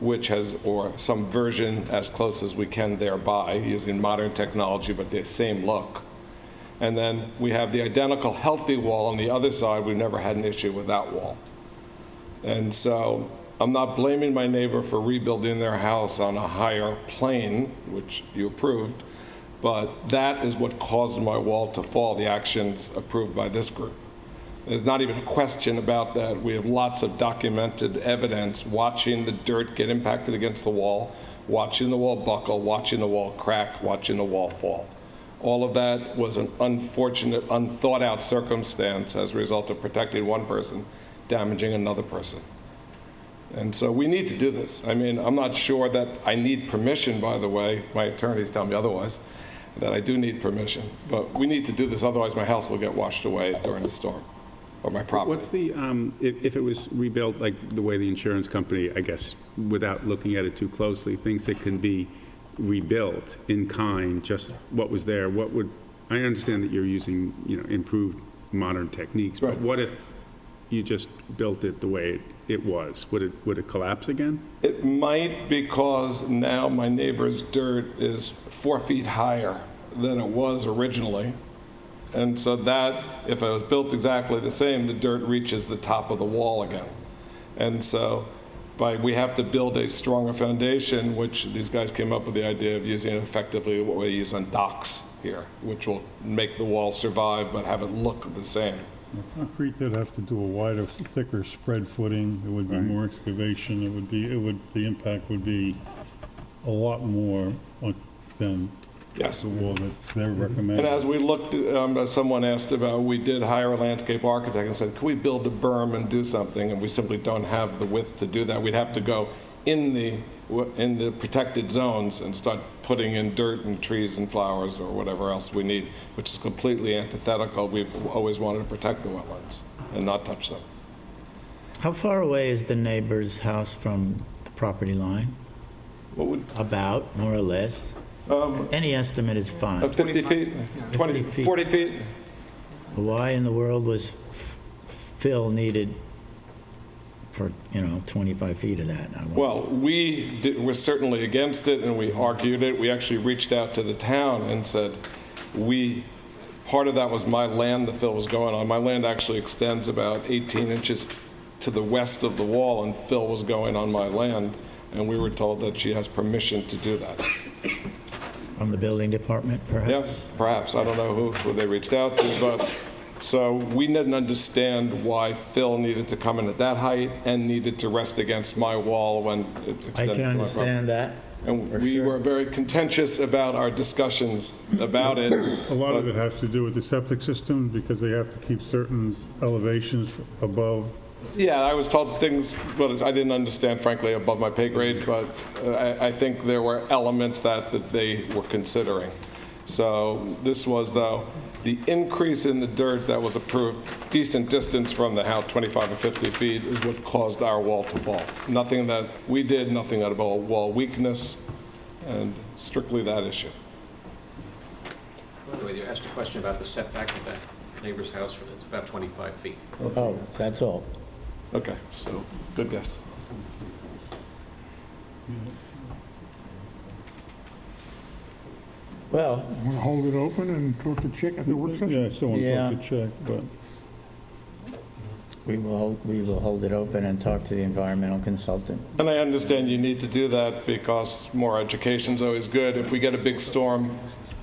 S12: which has, or some version as close as we can thereby, using modern technology, but the same look. And then we have the identical healthy wall on the other side. We've never had an issue with that wall. And so I'm not blaming my neighbor for rebuilding their house on a higher plane, which you approved, but that is what caused my wall to fall, the actions approved by this group. There's not even a question about that. We have lots of documented evidence watching the dirt get impacted against the wall, watching the wall buckle, watching the wall crack, watching the wall fall. All of that was an unfortunate, unthought out circumstance as a result of protecting one person, damaging another person. And so we need to do this. I mean, I'm not sure that I need permission, by the way. My attorneys tell me otherwise, that I do need permission. But we need to do this, otherwise my house will get washed away during the storm, or my property.
S3: What's the, if it was rebuilt like the way the insurance company, I guess, without looking at it too closely, thinks it can be rebuilt in kind, just what was there, what would, I understand that you're using, improved modern techniques, but
S12: Right.
S3: what if you just built it the way it was? Would it collapse again?
S12: It might, because now my neighbor's dirt is 4 feet higher than it was originally. And so that, if it was built exactly the same, the dirt reaches the top of the wall again. And so we have to build a stronger foundation, which these guys came up with the idea of using it effectively what we use on docks here, which will make the wall survive but have it look the same.
S9: Concrete, they'd have to do a wider, thicker spread footing, there would be more excavation, the impact would be a lot more than
S12: Yes.
S9: the wall that they're recommending.
S12: And as we looked, as someone asked about, we did hire a landscape architect and said, can we build a berm and do something? And we simply don't have the width to do that. We'd have to go in the protected zones and start putting in dirt and trees and flowers or whatever else we need, which is completely antithetical. We've always wanted to protect the wetlands and not touch them.
S1: How far away is the neighbor's house from the property line?
S12: What would,
S1: About, more or less? Any estimate is fine.
S12: 50 feet? 20,
S1: feet.
S12: 40 feet?
S1: Why in the world was fill needed for, 25 feet of that?
S12: Well, we were certainly against it, and we argued it. We actually reached out to the town and said, part of that was my land the fill was going on. My land actually extends about 18 inches to the west of the wall, and fill was going on my land, and we were told that she has permission to do that.
S1: From the building department, perhaps?
S12: Yes, perhaps. I don't know who they reached out to, but, so we didn't understand why fill needed to come in at that height and needed to rest against my wall when it
S1: I
S12: extended
S1: can
S12: to my property.
S1: understand that.
S12: And
S1: for
S12: we
S1: sure.
S12: were very contentious about our discussions about it.
S9: A lot of it has to do with the septic system, because they have to keep certain elevations above.
S12: Yeah, I was told things, but I didn't understand, frankly, above my pay grade, but I think there were elements that they were considering. So this was, though, the increase in the dirt that was approved, decent distance from the house, 25 or 50 feet, is what caused our wall to fall. Nothing that we did, nothing about wall weakness, and strictly that issue.
S8: By the way, you asked a question about the setback of that neighbor's house, it's about 25 feet.
S1: Oh, that's all.
S12: Okay, so, good guess.
S1: Well,
S2: Want to hold it open and talk to Chick at the work session?
S9: Yeah, I still want to
S1: Yeah.
S9: talk to check, but
S1: we will hold it open and talk to the environmental consultant.
S12: And I understand you need to do that because more education's always good. If we get a big storm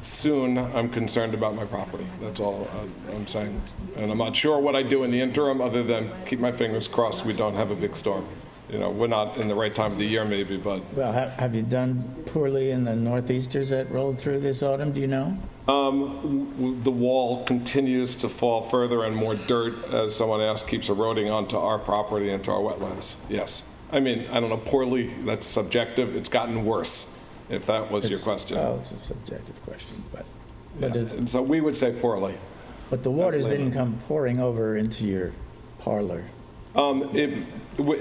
S12: soon, I'm concerned about my property. That's all I'm saying. And I'm not sure what I do in the interim, other than keep my fingers crossed we don't have a big storm. You know, we're not in the right time of the year maybe, but
S1: Well, have you done poorly in the northeasters that rolled through this autumn, do you know?
S12: the wall continues to fall further and more dirt, as someone asked, keeps eroding onto our property and to our wetlands. Yes. I mean, I don't know, poorly, that's subjective. It's gotten worse, if that was your question.
S1: Oh, it's a subjective question, but
S12: Yeah. And so we would say poorly.
S1: but the waters
S12: That's
S1: didn't come pouring over into your parlor.
S12: It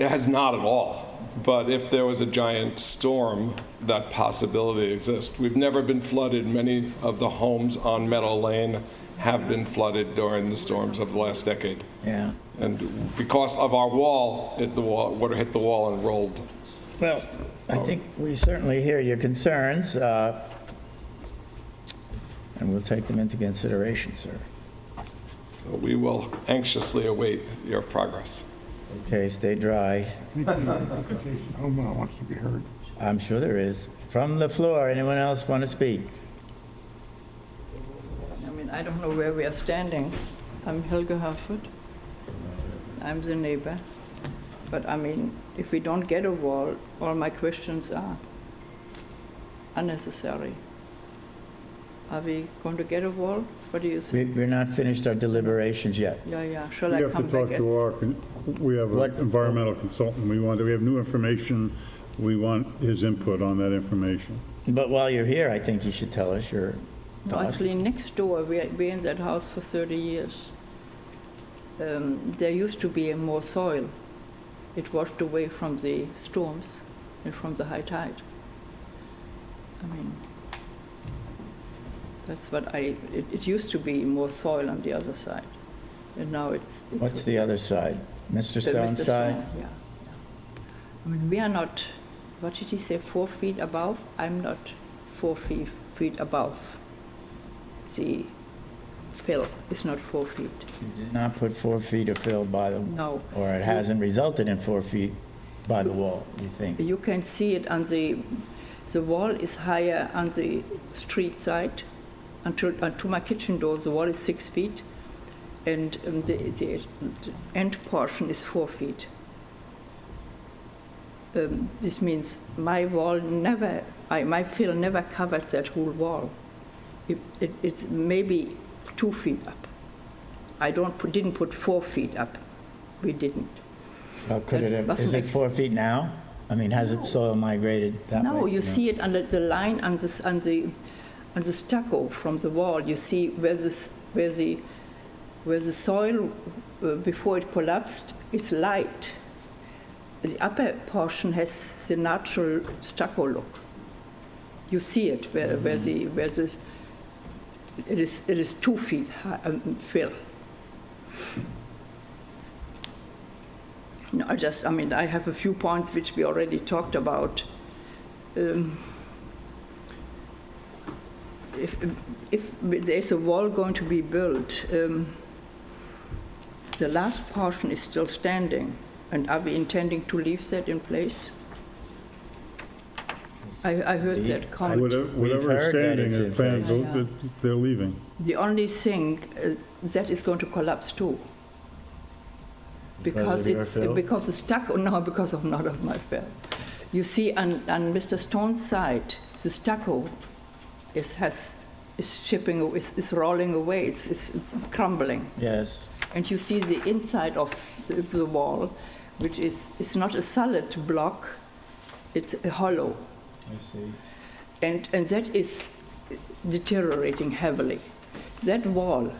S12: has not at all. But if there was a giant storm, that possibility exists. We've never been flooded. Many of the homes on Meadow Lane have been flooded during the storms of the last decade.
S1: Yeah.
S12: And because of our wall, water hit the wall and rolled.
S1: Well, I think we certainly hear your concerns, and we'll take them into consideration, sir.
S12: So we will anxiously await your progress.
S1: Okay, stay dry.
S2: Jason Omar wants to be heard.
S1: I'm sure there is. From the floor, anyone else want to speak?
S13: I mean, I don't know where we are standing. I'm Helga Harford. I'm the neighbor. But I mean, if we don't get a wall, all my questions are unnecessary. Are we going to get a wall? What do you think?
S1: We're not finished our deliberations yet.
S13: Yeah. Shall
S9: we
S13: I
S9: have to
S13: come
S9: talk
S13: back?
S9: to our, we have
S1: What-
S9: an environmental consultant. We have new information. We want his input on that information.
S1: But while you're here, I think you should tell us your
S13: No,
S1: thoughts.
S13: actually, next door, we're in that house for 30 years. There used to be more soil. It washed away from the storms and from the high tide. I mean, that's what it used to be more soil on the other side. And now it's
S1: What's the other side? Mr.
S13: the
S1: Stone's
S13: Mr.
S1: side?
S13: Stone, yeah. I mean, we are not, what did he say, 4 feet above? I'm not 4 feet above. The fill is not 4 feet.
S1: You did not put 4 feet of fill by the,
S13: No.
S1: or it hasn't resulted in 4 feet by the wall, you think?
S13: You can see it on the wall is higher on the street side. To my kitchen door, the wall is 6 feet, and the end portion is 4 feet. This means my wall never, my fill never covered that whole wall. It's maybe 2 feet up. I didn't put 4 feet up. We didn't.
S1: Well, could
S13: That
S1: it have,
S13: doesn't
S1: is it
S13: make
S1: 4 feet now? I mean, has it soil migrated that way?
S13: No, you see it under the line on the stucco from the wall. You see where the soil before it collapsed is light. The upper portion has the natural stucco look. You see it where it is 2 feet high, fill. No, I have a few points which we already talked about. If there's a wall going to be built, the last portion is still standing. And are we intending to leave that in place? I heard that comment.
S9: Whatever is
S1: heard that
S9: standing
S1: it's
S9: is
S1: in
S9: planned,
S13: place.
S9: they're leaving.
S13: The only thing that is going to collapse too.
S1: Because of your fill?
S13: Because the stucco, no, because of not of my fill. You see, on Mr. Stone's side, the stucco is rolling away, it's crumbling.
S1: Yes.
S13: And you see the inside of the wall, which is not a solid block, it's a hollow.
S1: I see.
S13: And that is deteriorating heavily. That wall,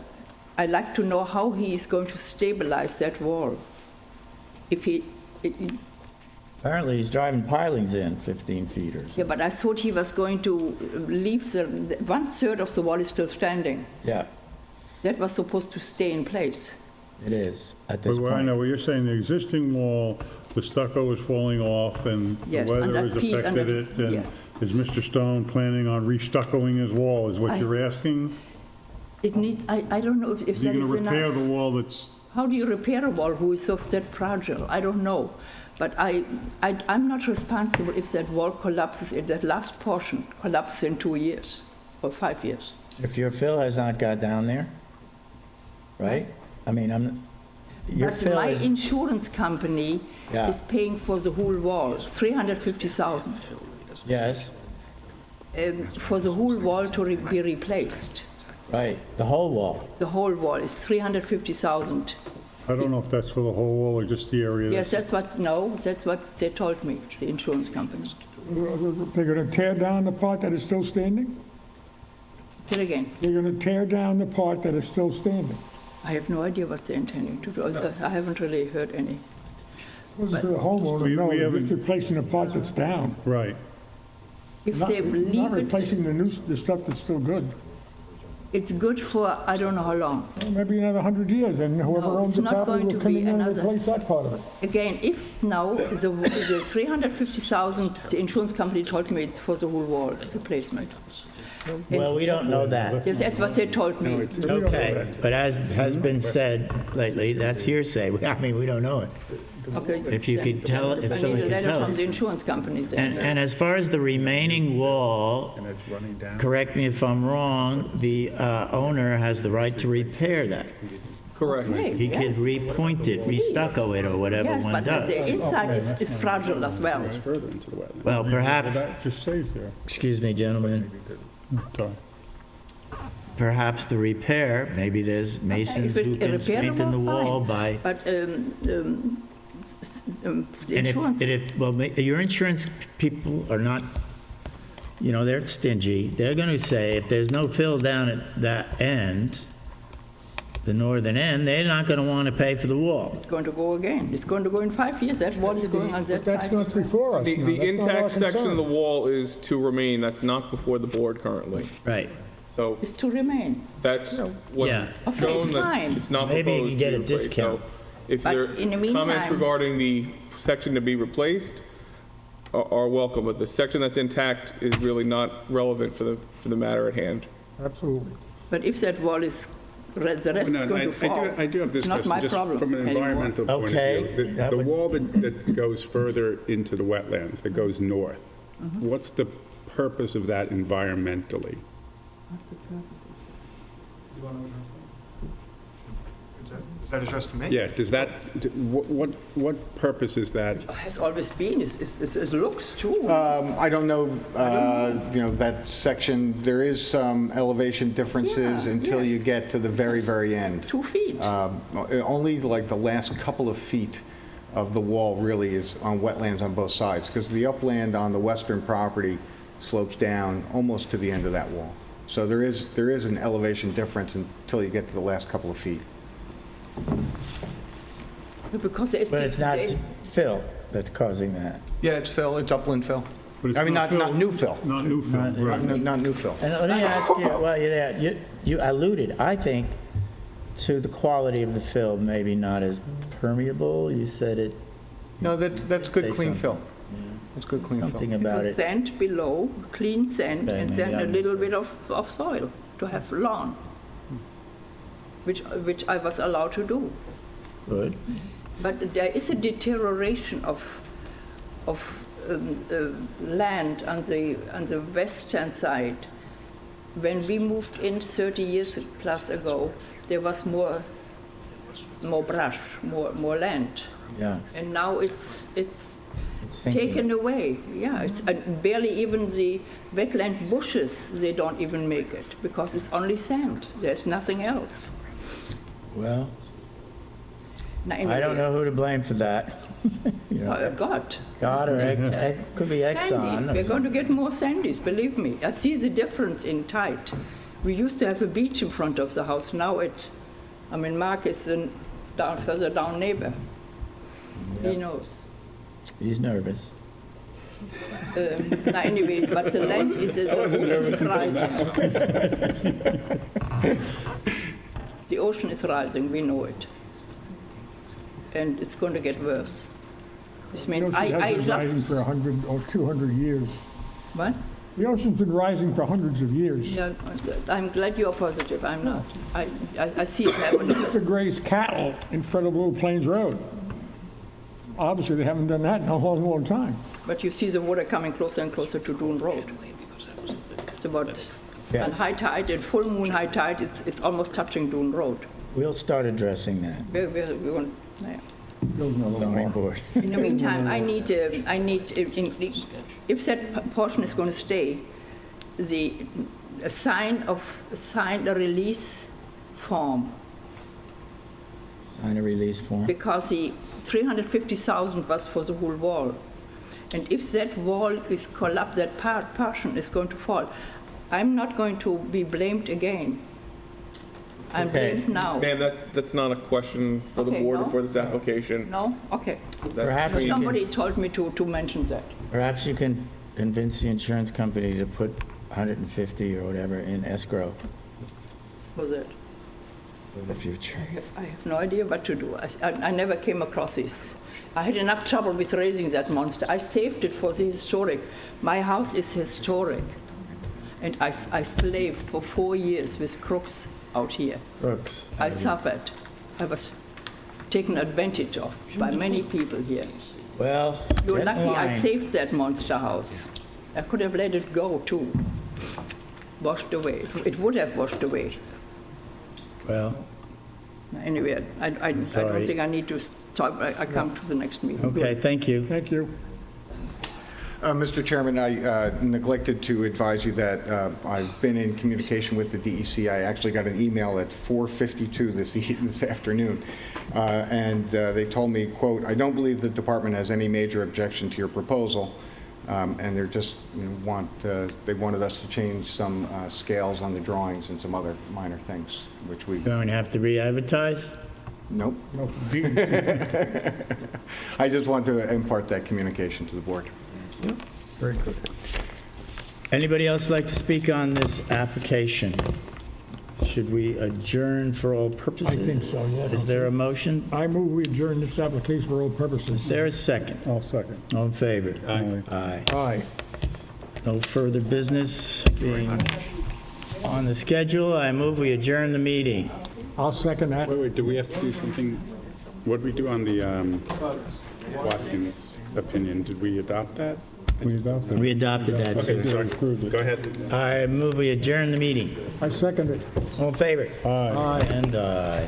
S13: I'd like to know how he is going to stabilize that wall. If
S1: Apparently, he's driving pilings in 15 feet or so.
S13: yeah, but I thought he was going to leave the 1/3 of the wall is still standing.
S1: Yeah,
S13: That was supposed to stay in place.
S1: it is at this
S9: But I know
S1: point.
S9: what you're saying, the existing wall, the stucco is falling off and the
S13: Yes, and
S9: weather
S13: that
S9: has
S13: piece, and
S9: affected
S13: that-
S9: it. And
S13: yes.
S9: is Mr. Stone planning on restuccoing his wall, is what
S13: I-
S9: you're asking?
S13: It need, I don't know if
S9: Is he
S13: that
S9: going
S13: is
S9: to repair
S13: enough.
S9: the wall that's,
S13: How do you repair a wall who is so that fragile? I don't know. But I'm not responsible if that wall collapses, if that last portion collapses in 2 years or 5 years.
S1: If your fill has not got down there, right? I mean, your
S13: But
S1: fill
S13: my
S1: is,
S13: insurance company
S1: Yeah.
S13: is paying for the whole wall, 350,000,
S1: yes,
S13: for the whole wall to be replaced.
S1: right, the whole wall.
S13: The whole wall is 350,000.
S9: I don't know if that's for the whole wall or just the area
S13: Yes,
S9: that's...
S13: that's what they told me, the insurance company.
S2: They're going to tear down the part that is still standing?
S13: Say it again.
S2: They're going to tear down the part that is still standing?
S13: I have no idea what they're intending to do. I haven't really heard any.
S2: The homeowner,
S9: We
S2: no, they're
S9: haven't-
S2: just replacing the part that's down.
S9: Right.
S13: If
S2: Not
S13: they
S2: not
S13: leave it,
S2: replacing the stuff that's still good.
S13: it's good for I don't know how long.
S2: Well, maybe another 100 years, and whoever
S13: No,
S2: owns
S13: it's
S2: the
S13: not
S2: property
S13: going
S2: will
S13: to
S2: come
S13: be
S2: in and
S13: another-
S2: replace that part of it.
S13: Again, if now the 350,000, the insurance company told me it's for the whole wall replacement.
S1: Well, we don't know that.
S13: Yes, that's what they told me.
S1: Okay, but as has been said lately, that's hearsay. I mean, we don't know it.
S13: Okay.
S1: If you could tell, if
S13: I need
S1: somebody
S13: a
S1: could
S13: letter
S1: tell
S13: from
S1: us.
S13: the insurance companies then.
S1: And as far as the remaining wall,
S3: And it's running down.
S1: correct me if I'm wrong, the owner has the right to repair that.
S11: Correct.
S13: Okay,
S1: He could
S13: yes.
S1: repoint it, restucco it, or whatever
S13: Yes,
S1: one
S13: but
S1: does.
S13: the inside is fragile as well.
S3: Further into the wetland.
S1: Well, perhaps,
S9: That just stays there.
S1: excuse me, gentlemen,
S9: Sorry.
S1: perhaps the repair, maybe there's masons
S13: If
S1: who
S13: it
S1: can
S13: repairable,
S1: strengthen the wall
S13: fine.
S1: by,
S13: But the
S1: and
S13: insurance,
S1: well, your insurance people are not, you know, they're stingy. They're going to say if there's no fill down at that end, the northern end, they're not going to want to pay for the wall.
S13: it's going to go again. It's going to go in 5 years. That wall is going on that
S2: But that's
S13: side.
S2: not before us.
S11: The
S2: now.
S11: the
S2: That's not our
S11: intact section of the
S2: concern.
S11: wall is to remain, that's not before the board currently.
S1: Right.
S11: So
S13: It's to remain.
S11: that's what's
S1: Yeah.
S13: Okay,
S11: shown,
S13: it's
S11: that's,
S13: fine.
S11: it's not
S1: Maybe you
S11: proposed
S1: can get
S11: to
S1: a
S11: be replaced.
S1: discount.
S11: So if
S13: But
S11: there
S13: in the
S11: comments
S13: meantime-
S11: regarding the section to be replaced are welcome, but the section that's intact is really not relevant for the matter at hand.
S2: Absolutely.
S13: But if that wall is, the rest is
S3: No,
S13: going to fall.
S3: I do have this
S13: It's not
S3: question,
S13: my
S3: just
S13: problem
S3: from an
S13: anymore.
S3: environmental point of
S1: Okay,
S3: view.
S1: that
S3: The
S1: would-
S3: wall that goes further into the wetlands, that goes north,
S13: Mm-hmm.
S3: what's the purpose of that environmentally?
S13: What's the purpose?
S10: Is that addressed to me?
S3: Yeah, does that, what purpose is that?
S13: It has always been, it looks too.
S10: I don't know, you know, that section, there is some elevation differences
S13: Yeah,
S10: until you
S13: yes.
S10: get to the very, very end.
S13: 2 feet.
S10: Only like the last couple of feet of the wall really is on wetlands on both sides, because the upland on the western property slopes down almost to the end of that wall. So there is an elevation difference until you get to the last couple of feet.
S13: Because there is.
S1: But it's not
S13: there is-
S1: fill that's causing that.
S10: Yeah, it's fill, it's upland fill.
S9: But it's
S10: I mean, not new fill.
S9: Not new fill,
S1: Not-
S9: right.
S10: Not new fill.
S1: And let me ask you, well, you alluded, I think, to the quality of the fill, maybe not as permeable. You said it,
S10: No, that's
S1: Say
S10: good, clean
S1: something.
S10: fill. That's good, clean fill.
S1: something about
S13: Because
S1: it.
S13: sand below, clean sand,
S1: Okay,
S13: and
S1: maybe
S13: then
S1: I
S13: a little bit of soil to have lawn, which I was allowed to do.
S1: Good.
S13: But there is a deterioration of land on the western side. When we moved in 30 years plus ago, there was more brush, more land.
S1: Yeah.
S13: And now it's
S1: sinking.
S13: taken away. Yeah, it's barely even the wetland bushes, they don't even make it because it's only sand. There's nothing else.
S1: Well,
S13: Now,
S1: I don't know who to blame for that. You know,
S13: God.
S1: God or could be
S13: Sandy.
S1: Exxon.
S13: We're going to get more sandies, believe me. I see the difference in tide. We used to have a beach in front of the house. Now Mark is further down neighbor. He knows.
S1: He's nervous.
S13: Anyway, but the land the ocean is rising, we know it. And it's going to get worse. This
S2: The
S13: means
S2: ocean
S13: I
S2: has been rising
S13: just...
S2: for 100 or 200 years.
S13: What?
S2: The ocean's been rising for hundreds of years.
S13: Yeah, I'm glad you're positive, I'm not. I see it happening.
S2: To graze cattle in front of Little Plains Road. Obviously, they haven't done that in a long, long time.
S13: But you see the water coming closer and closer to Dune Road. It's about, on high tide, at full moon high tide, it's almost touching Dune Road.
S1: We'll start addressing that.
S13: We're going, yeah.
S1: Zoning board.
S13: In the meantime, I need, if that portion is going to stay, sign a release form,
S1: Sign a release form.
S13: because the 350,000 was for the whole wall. And if that wall is collapsed, that portion is going to fall, I'm not going to be blamed again. I'm
S1: Okay.
S13: blamed now.
S11: Ma'am, that's not a question for the
S13: Okay,
S11: board or
S13: no?
S11: for this application.
S13: No? Okay.
S1: Perhaps you can,
S13: Somebody told me to mention that.
S1: perhaps you can convince the insurance company to put 150 or whatever in escrow
S13: For that.
S1: for the future.
S13: I have no idea what to do. I never came across this. I had enough trouble with raising that monster. I saved it for the historic. My house is historic. And I slaved for 4 years with crooks out here.
S1: Brooks.
S13: I suffered. I was taken advantage of by many people here.
S1: Well,
S13: You're
S1: get in
S13: lucky I
S1: line.
S13: saved that monster house. I could have let it go too. Washed away. It would have washed away.
S1: Well,
S13: Anyway, I
S1: sorry.
S13: don't think I need to talk. I come to the next meeting.
S1: okay, thank you.
S2: Thank you.
S10: Mr. Chairman, I neglected to advise you that I've been in communication with the DEC. I actually got an email at 4:52 this afternoon, and they told me, quote, "I don't believe the department has any major objection to your proposal," and they're just, they wanted us to change some scales on the drawings and some other minor things, which we,
S1: Going to have to re-advertise?
S10: nope.
S2: No,
S10: I just want to impart that communication to the board.
S2: very good.
S1: Anybody else like to speak on this application? Should we adjourn for all purposes?
S2: I think so, yeah.
S1: Is there a motion?
S2: I move we adjourn this application for all purposes.
S1: Is there a second?
S9: I'll second.
S1: All in favor?
S9: Aye.
S1: Aye.
S2: Aye.
S1: No further business being on the schedule. I move we adjourn the meeting.
S2: I'll second that.
S3: Wait, do we have to do something? What did we do on the Watkins opinion? Did we adopt that?
S9: We adopted.
S1: We adopted that,
S3: Okay,
S1: too.
S3: sorry.
S9: Approved it.
S3: Go ahead.
S1: I move we adjourn the meeting.
S2: I second it.
S1: All in favor?
S9: Aye.
S1: And aye.